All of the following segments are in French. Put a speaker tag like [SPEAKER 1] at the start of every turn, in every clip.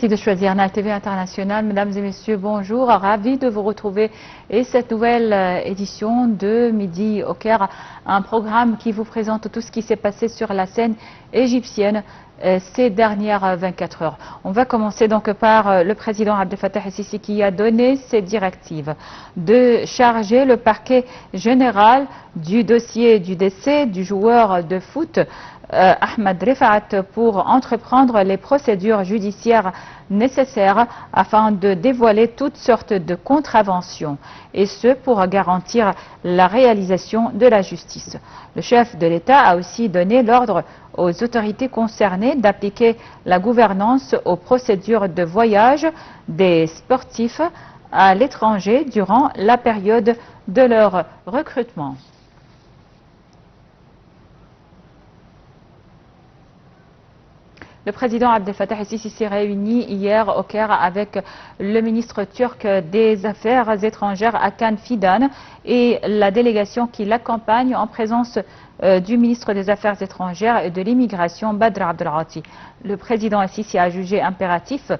[SPEAKER 1] Merci de choisir NAL TV International. Mesdames et messieurs, bonjour. Ravi de vous retrouver et cette nouvelle édition de Midi au Caire, un programme qui vous présente tout ce qui s'est passé sur la scène égyptienne ces dernières 24 heures. On va commencer donc par le président Abdel Fattah el-Sisi qui a donné ses directives de charger le parquet général du dossier du décès du joueur de foot Ahmed Rifat pour entreprendre les procédures judiciaires nécessaires afin de dévoiler toutes sortes de contraventions, et ce pour garantir la réalisation de la justice. Le chef de l'État a aussi donné l'ordre aux autorités concernées d'appliquer la gouvernance aux procédures de voyage des sportifs à l'étranger durant la période de leur recrutement. Le président Abdel Fattah el-Sisi s'est réuni hier au Caire avec le ministre turc des Affaires étrangères Hakan Fidan et la délégation qui l'accompagne en présence du ministre des Affaires étrangères et de l'immigration Badr Abdelghati. Le président el-Sisi a jugé impératif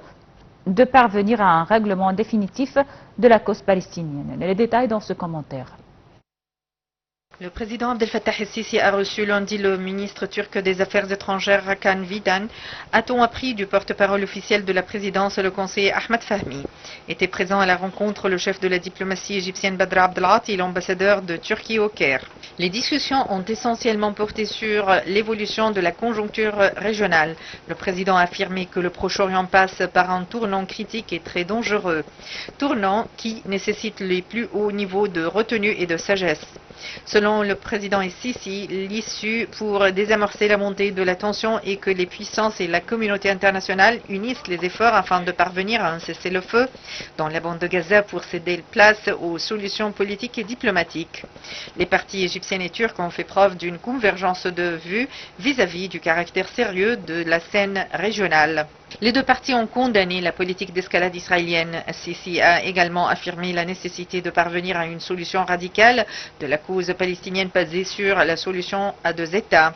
[SPEAKER 1] de parvenir à un règlement définitif de la cause palestinienne. Les détails dans ce commentaire.
[SPEAKER 2] Le président Abdel Fattah el-Sisi a reçu lundi le ministre turc des Affaires étrangères Hakan Fidan. A-t-on appris du porte-parole officiel de la présidence, le conseiller Ahmed Fahmi. Était présent à la rencontre le chef de la diplomatie égyptienne Badr Abdelghati et l'ambassadeur de Turquie au Caire. Les discussions ont essentiellement porté sur l'évolution de la conjoncture régionale. Le président a affirmé que le Proche-Orient passe par un tournant critique et très dangereux. Tournant qui nécessite les plus hauts niveaux de retenue et de sagesse. Selon le président el-Sisi, l'issue pour désamorcer la montée de la tension est que les puissances et la communauté internationale unissent les efforts afin de parvenir à un cessez-le-feu dans la bande de Gaza pour céder place aux solutions politiques et diplomatiques. Les parties égyptiennes et turques ont fait preuve d'une convergence de vues vis-à-vis du caractère sérieux de la scène régionale. Les deux parties ont condamné la politique d'escalade israélienne. Sisi a également affirmé la nécessité de parvenir à une solution radicale de la cause palestinienne basée sur la solution à deux États.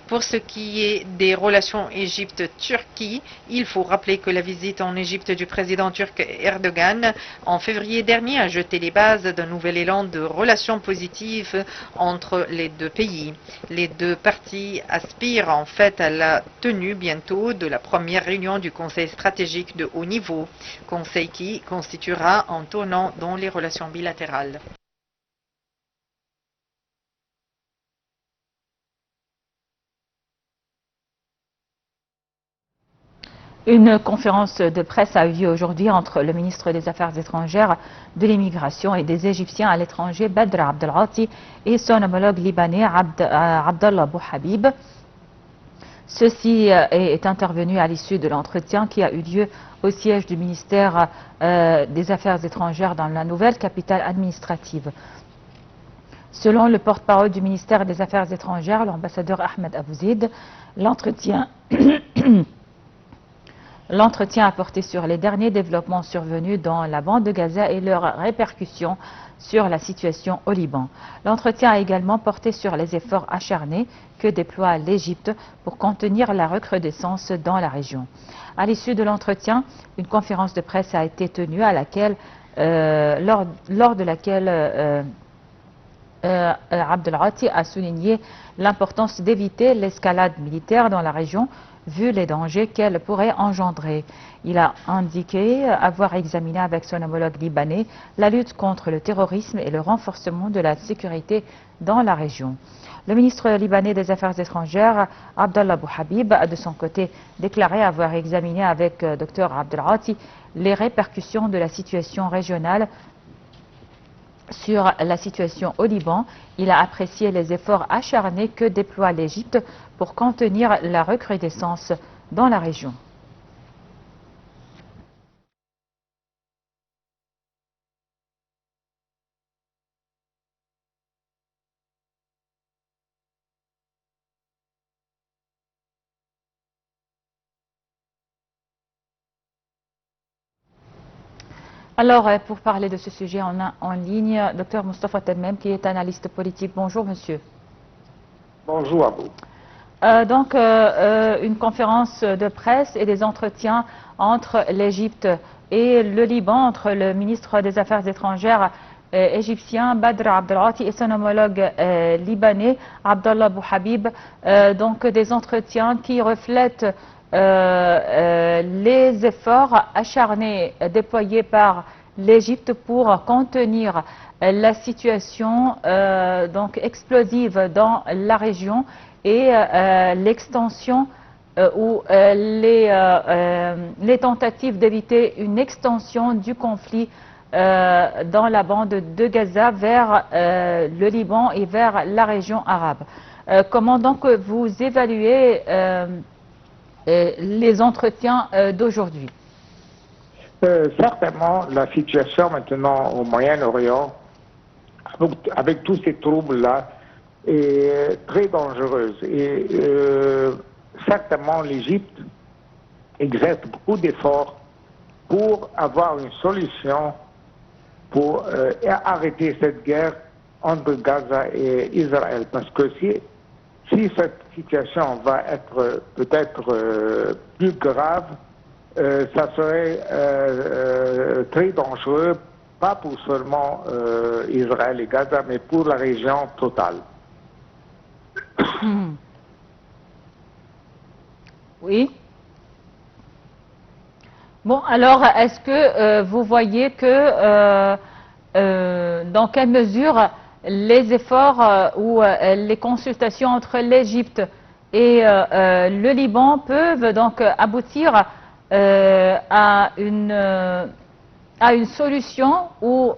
[SPEAKER 2] Pour ce qui est des relations Égypte-Turquie, il faut rappeler que la visite en Égypte du président turc Erdogan en février dernier a jeté les bases d'un nouvel élan de relations positives entre les deux pays. Les deux parties aspirent en fait à la tenue bientôt de la première réunion du Conseil stratégique de haut niveau, conseil qui constituera un tournant dans les relations bilatérales.
[SPEAKER 1] Une conférence de presse a eu lieu aujourd'hui entre le ministre des Affaires étrangères, de l'immigration et des Égyptiens à l'étranger, Badr Abdelghati, et son homologue libanais, Abdallah Bouhabib. Ceci est intervenu à l'issue de l'entretien qui a eu lieu au siège du ministère des Affaires étrangères dans la nouvelle capitale administrative. Selon le porte-parole du ministère des Affaires étrangères, l'ambassadeur Ahmed Abouzid, L'entretien a porté sur les derniers développements survenus dans la bande de Gaza et leurs répercussions sur la situation au Liban. L'entretien a également porté sur les efforts acharnés que déploie l'Égypte pour contenir la recrudescence dans la région. À l'issue de l'entretien, une conférence de presse a été tenue à laquelle, lors de laquelle Abdelghati a souligné l'importance d'éviter l'escalade militaire dans la région vu les dangers qu'elle pourrait engendrer. Il a indiqué avoir examiné avec son homologue libanais la lutte contre le terrorisme et le renforcement de la sécurité dans la région. Le ministre libanais des Affaires étrangères, Abdallah Bouhabib, a de son côté déclaré avoir examiné avec Dr Abdelghati les répercussions de la situation régionale sur la situation au Liban. Il a apprécié les efforts acharnés que déploie l'Égypte pour contenir la recrudescence dans la région. Alors, pour parler de ce sujet, on a en ligne Dr Moustapha Telmem, qui est analyste politique. Bonjour, monsieur.
[SPEAKER 3] Bonjour à vous.
[SPEAKER 1] Une conférence de presse et des entretiens entre l'Égypte et le Liban, entre le ministre des Affaires étrangères égyptien Badr Abdelghati et son homologue libanais Abdallah Bouhabib. Des entretiens qui reflètent les efforts acharnés déployés par l'Égypte pour contenir la situation explosive dans la région et l'extension ou les tentatives d'éviter une extension du conflit dans la bande de Gaza vers le Liban et vers la région arabe. Comment donc vous évaluez les entretiens d'aujourd'hui?
[SPEAKER 3] Certainement, la situation maintenant au Moyen-Orient, avec tous ces troubles-là, est très dangereuse. Et certainement, l'Égypte exerce beaucoup d'efforts pour avoir une solution pour arrêter cette guerre entre Gaza et Israël. Parce que si cette situation va être peut-être plus grave, ça serait très dangereux, pas pour seulement Israël et Gaza, mais pour la région totale.
[SPEAKER 1] Oui. Bon, alors, est-ce que vous voyez que, dans quelle mesure les efforts ou les consultations entre l'Égypte et le Liban peuvent donc aboutir à une solution ou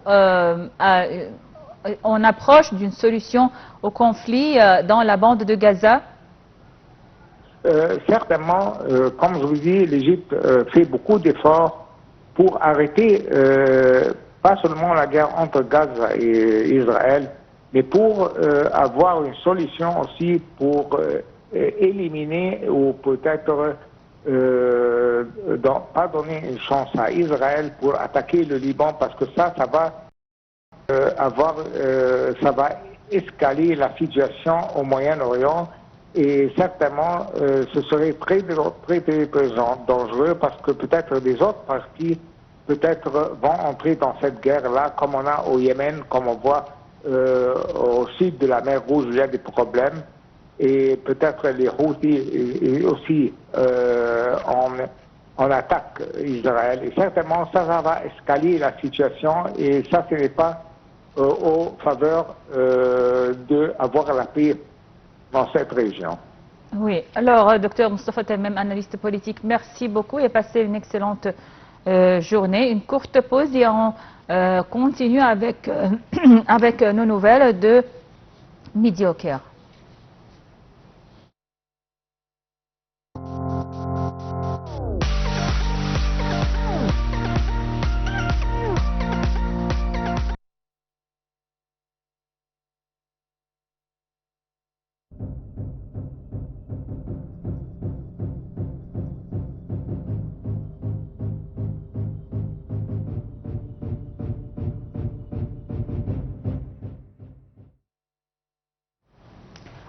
[SPEAKER 1] on approche d'une solution au conflit dans la bande de Gaza?
[SPEAKER 3] Certainement, comme je vous dis, l'Égypte fait beaucoup d'efforts pour arrêter pas seulement la guerre entre Gaza et Israël, mais pour avoir une solution aussi pour éliminer ou peut-être pas donner une chance à Israël pour attaquer le Liban, parce que ça va ça va escalader la situation au Moyen-Orient. Et certainement, ce serait très dangereux parce que peut-être des autres parties peut-être vont entrer dans cette guerre-là, comme on a au Yémen, comme on voit au sud de la mer Rouge, il y a des problèmes. Et peut-être les Houthis aussi en attaque Israël. Et certainement, ça va escalader la situation et ça, ce n'est pas aux faveurs d'avoir la paix dans cette région.
[SPEAKER 1] Oui, alors docteur Moustapha Temem, analyste politique, merci beaucoup et passez une excellente journée. Une courte pause et on continue avec, avec nos nouvelles de Midi au Caire.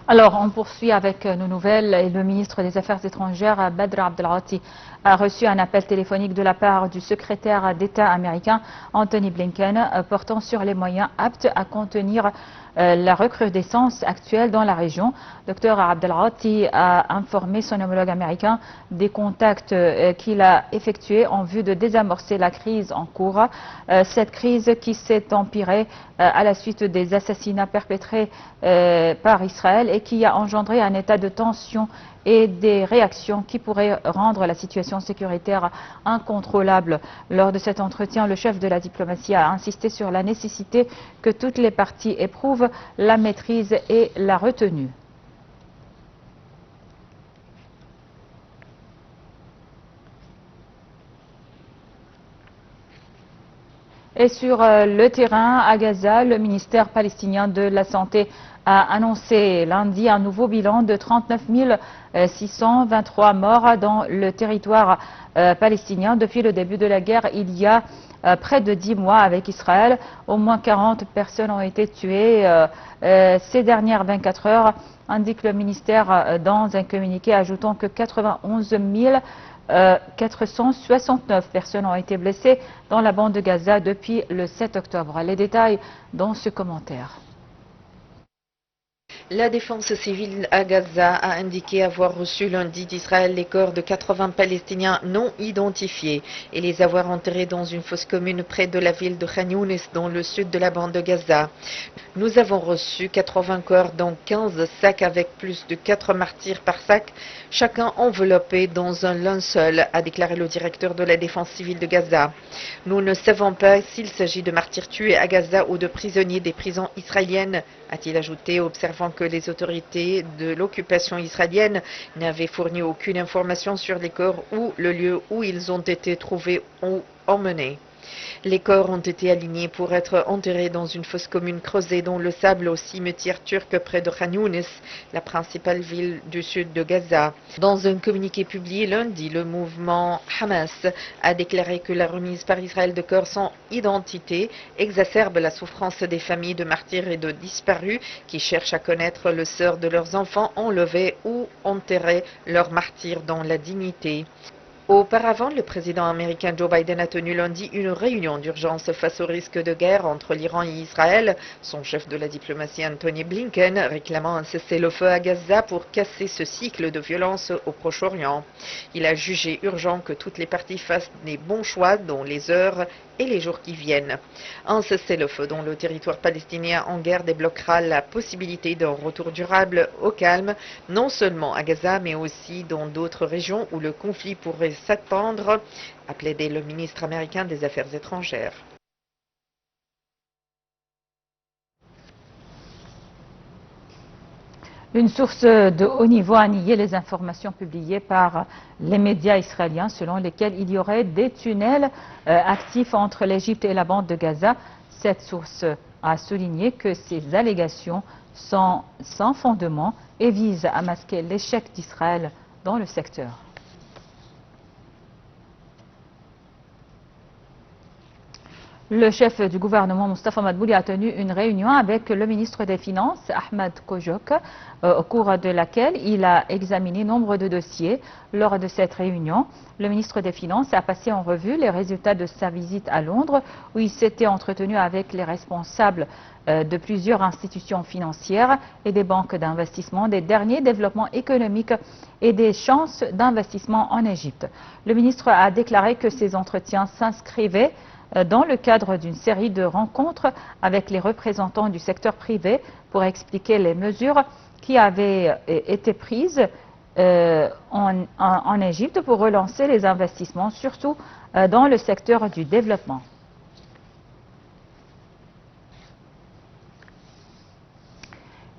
[SPEAKER 1] Alors, on poursuit avec nos nouvelles. Et le ministre des Affaires étrangères, Badr Abdelghati, a reçu un appel téléphonique de la part du secrétaire d'État américain, Anthony Blinken, portant sur les moyens aptes à contenir la recrudescence actuelle dans la région. Dr Abdelghati a informé son homologue américain des contacts qu'il a effectués en vue de désamorcer la crise en cours. Cette crise qui s'est empirée à la suite des assassinats perpétrés par Israël et qui a engendré un état de tension et des réactions qui pourraient rendre la situation sécuritaire incontrôlable. Lors de cet entretien, le chef de la diplomatie a insisté sur la nécessité que toutes les parties éprouvent la maîtrise et la retenue. Et sur le terrain à Gaza, le ministère palestinien de la Santé a annoncé lundi un nouveau bilan de 39 623 morts dans le territoire palestinien depuis le début de la guerre il y a près de 10 mois avec Israël. Au moins 40 personnes ont été tuées ces dernières 24 heures, indique le ministère dans un communiqué, ajoutant que 91 469 personnes ont été blessées dans la bande de Gaza depuis le 7 octobre. Les détails dans ce commentaire.
[SPEAKER 2] La défense civile à Gaza a indiqué avoir reçu lundi d'Israël les corps de 80 Palestiniens non identifiés et les avoir enterrés dans une fosse commune près de la ville de Khan Younis dans le sud de la bande de Gaza. Nous avons reçu 80 corps dans 15 sacs avec plus de 4 martyrs par sac, chacun enveloppé dans un linceul, a déclaré le directeur de la défense civile de Gaza. Nous ne savons pas s'il s'agit de martyrs tués à Gaza ou de prisonniers des prisons israéliennes, a-t-il ajouté, observant que les autorités de l'occupation israélienne n'avaient fourni aucune information sur les corps ou le lieu où ils ont été trouvés ou emmenés. Les corps ont été alignés pour être enterrés dans une fosse commune creusée dans le sable au cimetière turc près de Khan Younis, la principale ville du sud de Gaza. Dans un communiqué publié lundi, le mouvement Hamas a déclaré que la remise par Israël de corps sans identité exacerbe la souffrance des familles de martyrs et de disparus qui cherchent à connaître le sort de leurs enfants enlevés ou enterrer leurs martyrs dans la dignité. Auparavant, le président américain Joe Biden a tenu lundi une réunion d'urgence face au risque de guerre entre l'Iran et Israël, son chef de la diplomatie Anthony Blinken réclamant un cessez-le-feu à Gaza pour casser ce cycle de violence au Proche-Orient. Il a jugé urgent que toutes les parties fassent des bons choix dans les heures et les jours qui viennent. Un cessez-le-feu dont le territoire palestinien en guerre débloquera la possibilité d'un retour durable au calme, non seulement à Gaza, mais aussi dans d'autres régions où le conflit pourrait s'attendre, a plaidé le ministre américain des Affaires étrangères.
[SPEAKER 1] Une source de haut niveau a nié les informations publiées par les médias israéliens selon lesquelles il y aurait des tunnels actifs entre l'Égypte et la bande de Gaza. Cette source a souligné que ces allégations sont sans fondement et visent à masquer l'échec d'Israël dans le secteur. Le chef du gouvernement, Mustafa Madbouli, a tenu une réunion avec le ministre des Finances, Ahmed Kojok, au cours de laquelle il a examiné nombre de dossiers. Lors de cette réunion, le ministre des Finances a passé en revue les résultats de sa visite à Londres, où il s'était entretenu avec les responsables de plusieurs institutions financières et des banques d'investissement, des derniers développements économiques et des chances d'investissement en Égypte. Le ministre a déclaré que ces entretiens s'inscrivaient dans le cadre d'une série de rencontres avec les représentants du secteur privé pour expliquer les mesures qui avaient été prises en Égypte pour relancer les investissements, surtout dans le secteur du développement.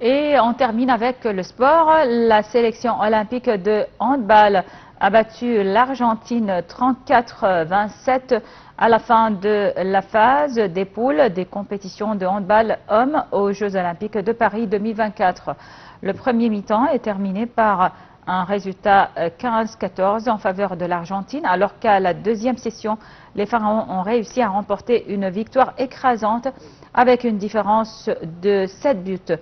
[SPEAKER 1] Et on termine avec le sport. La sélection olympique de handball a battu l'Argentine 34-27 à la fin de la phase des poules des compétitions de handball hommes aux Jeux olympiques de Paris 2024. Le premier mi-temps est terminé par un résultat 15-14 en faveur de l'Argentine, alors qu'à la deuxième session, les Pharaons ont réussi à remporter une victoire écrasante avec une différence de 7 buts.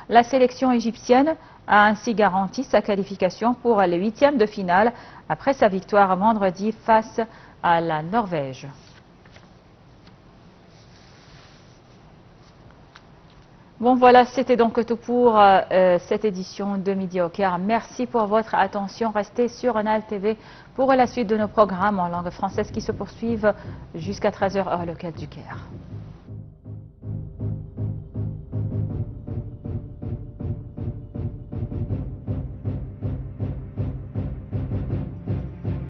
[SPEAKER 1] La sélection égyptienne a ainsi garanti sa qualification pour les huitièmes de finale après sa victoire vendredi face à la Norvège. Bon voilà, c'était donc tout pour cette édition de Midi au Caire. Merci pour votre attention. Restez sur Nile TV pour la suite de nos programmes en langue française qui se poursuivent jusqu'à 13h heure locale du Caire.